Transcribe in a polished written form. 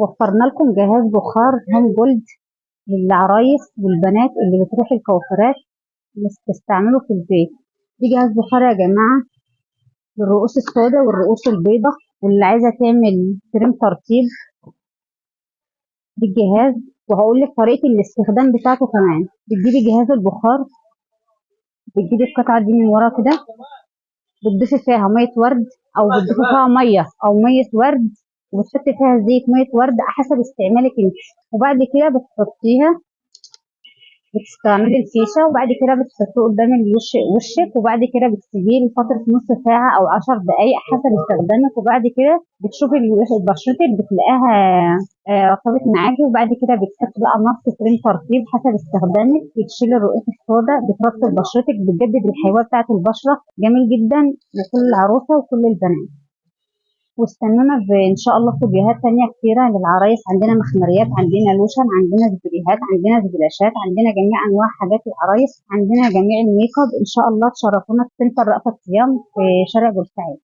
وفرنا لكم جهاز بخار هوم جولد للعرايس والبنات اللي بتروح الكوافيرات تستعمله في البيت. دي جهاز بخار يا جماعة للرؤوس السوداء والرؤوس البيضاء، واللي عايزة تعمل كريم ترطيب بالجهاز. وهقول لك طريقة الاستخدام بتاعته كمان. بتجيبي جهاز البخار، بتجيبي القطعة دي من ورا كده، بتضيفي فيها مية ورد أو بتضيفي فيها مية أو مية ورد، وبتحطي فيها زيت مية ورد حسب استعمالك انت. وبعد كده بتحطيها، بتستعملي الفيشة، وبعد كده بتحطيه قدام وشك، وبعد كده بتسيبيه لفترة نص ساعة أو 10 دقايق حسب استخدامك. وبعد كده بتشوفي بشرتك بتلاقيها رطبت معاكي، وبعد كده بتحطي بقى ماسك كريم ترطيب حسب استخدامك، بتشيل الرؤوس السوداء، بترطب بشرتك، بتجدد الحيوية بتاعة البشرة. جميل جدا لكل عروسة وكل البنات. واستنونا ان شاء الله في فيديوهات تانية كتيرة للعرايس. عندنا مخمريات، عندنا لوشن، عندنا سبريهات، عندنا سبلاشات، عندنا جميع انواع حاجات العرايس، عندنا جميع الميك اب. ان شاء الله تشرفونا في سنتر رأفت صيام في شارع بورسعيد.